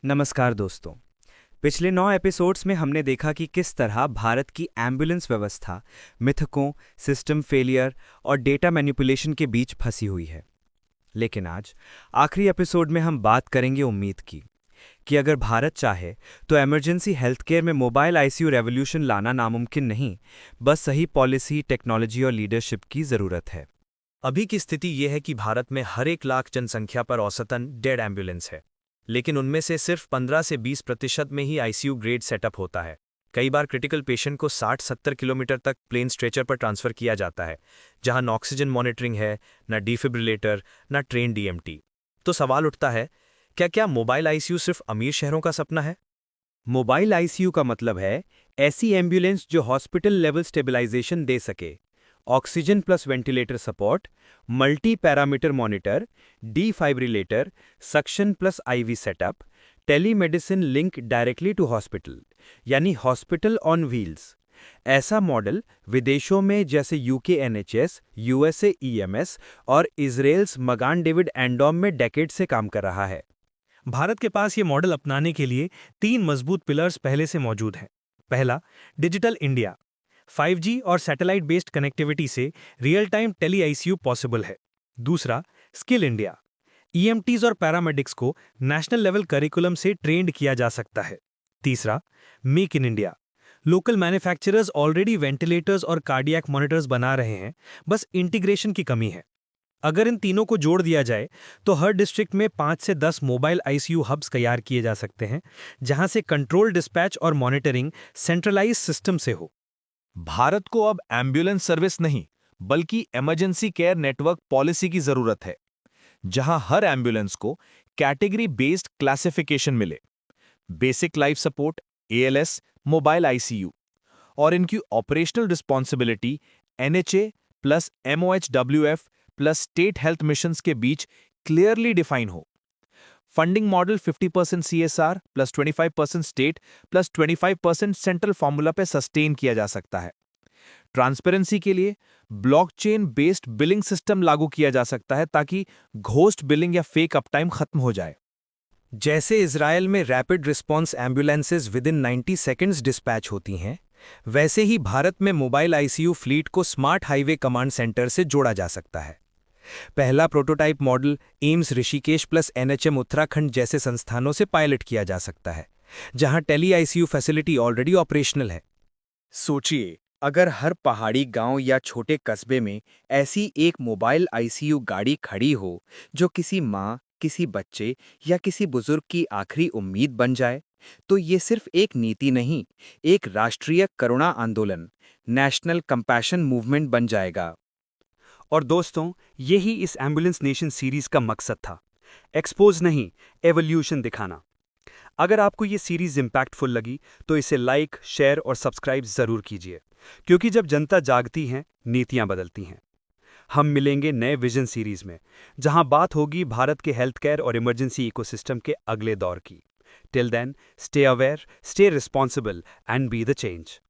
नमस्कार दोस्तों। पिछले 9 एपिसोड्स में हमने देखा कि किस तरह भारत की एम्बुलेंस व्यवस्था मिथकों, सिस्टम फेलियर और डेटा मैनिपुलेशन के बीच फंसी हुई है। लेकिन आज आखिरी एपिसोड में हम बात करेंगे उम्मीद की कि अगर भारत चाहे तो इमरजेंसी हेल्थ केयर में मोबाइल आईसीयू रेवोल्यूशन लाना नामुमकिन नहीं, बस सही पॉलिसी, टेक्नोलॉजी और लीडरशिप की ज़रूरत है। अभी की स्थिति यह है कि भारत में हर 1 लाख जनसंख्या पर औसतन 1.5 एम्बुलेंस है, लेकिन उनमें से सिर्फ 15 से 20% में ही आईसीयू ग्रेड सेटअप होता है। कई बार क्रिटिकल पेशेंट को 60-70 किलोमीटर तक प्लेन स्ट्रेचर पर ट्रांसफर किया जाता है, जहां न ऑक्सीजन मॉनिटरिंग है, न डिफिब्रिलेटर, न ट्रेन डीएमटी। तो सवाल उठता है, क्या मोबाइल आईसीयू सिर्फ अमीर शहरों का सपना है? मोबाइल आईसीयू का मतलब है ऐसी एम्बुलेंस जो हॉस्पिटल लेवल स्टेबलाइजेशन दे सके, oxygen plus ventilator support, multi parameter monitor, defibrillator, suction plus IV setup, telemedicine link directly to hospital, यानी हॉस्पिटल ऑन व्हील्स। ऐसा मॉडल विदेशों में जैसे यूके एनएचएस, यूएसए ईएमएस और इजराइल्स मगान डेविड एंडोम में decade से काम कर रहा है। भारत के पास ये मॉडल अपनाने के लिए 3 मजबूत पिलर्स पहले से मौजूद हैं। पहला, डिजिटल इंडिया। 5G और सैटेलाइट बेस्ड कनेक्टिविटी से real time tele ICU possible है। दूसरा, स्किल इंडिया। ईएमटीज और पैरामेडिक्स को नेशनल लेवल करिकुलम से ट्रेंड किया जा सकता है। तीसरा, make in India. Local manufacturers already ventilators और कार्डियक मॉनिटर्स बना रहे हैं, बस इंटीग्रेशन की कमी है। अगर इन तीनों को जोड़ दिया जाए तो हर डिस्ट्रिक्ट में 5 से 10 मोबाइल आईसीयू हब्स तैयार किए जा सकते हैं, जहां से कंट्रोल डिस्पैच और मॉनिटरिंग सेंट्रलाइज सिस्टम से हो। भारत को अब एम्बुलेंस सर्विस नहीं, बल्कि इमरजेंसी केयर नेटवर्क पॉलिसी की जरूरत है, जहां हर एम्बुलेंस को कैटेगरी बेस्ड क्लासिफिकेशन मिले। Basic life support, ALS, mobile ICU, और इनकी operational responsibility NHA plus MOHFW plus state health missions के बीच क्लियरली डिफाइन हो। Funding model 50% CSR plus 25% state plus 25% central formula पे सस्टेन किया जा सकता है। ट्रांसपेरेंसी के लिए ब्लॉकचेन बेस्ड बिलिंग सिस्टम लागू किया जा सकता है, ताकि घोस्ट बिलिंग या फेक अपटाइम खत्म हो जाए। जैसे इजराइल में rapid response ambulances within 90 seconds dispatch होती हैं, वैसे ही भारत में मोबाइल आईसीयू फ्लीट को स्मार्ट हाईवे कमांड सेंटर से जोड़ा जा सकता है। पहला prototype model AIIMS Rishikesh plus NHM Uttarakhand जैसे संस्थानों से पायलट किया जा सकता है, जहां tele ICU facility already operational है। सोचिए, अगर हर पहाड़ी गांव या छोटे कस्बे में ऐसी एक मोबाइल आईसीयू गाड़ी खड़ी हो जो किसी माँ, किसी बच्चे या किसी बुजुर्ग की आखिरी उम्मीद बन जाए, तो ये सिर्फ एक नीति नहीं, एक राष्ट्रीय करुणा आंदोलन, नेशनल कंपैशन मूवमेंट बन जाएगा। और दोस्तों, यही इस एम्बुलेंस नेशन सीरीज का मकसद था, एक्सपोज नहीं, एवोल्यूशन दिखाना। अगर आपको ये सीरीज इंपैक्टफुल लगी तो इसे लाइक, शेयर और सब्सक्राइब जरूर कीजिए, क्योंकि जब जनता जागती है, नीतियां बदलती हैं। हम मिलेंगे नए विजन सीरीज में, जहां बात होगी भारत के हेल्थ केयर और इमरजेंसी इकोसिस्टम के अगले दौर की। Till then, stay aware, stay responsible and be the change.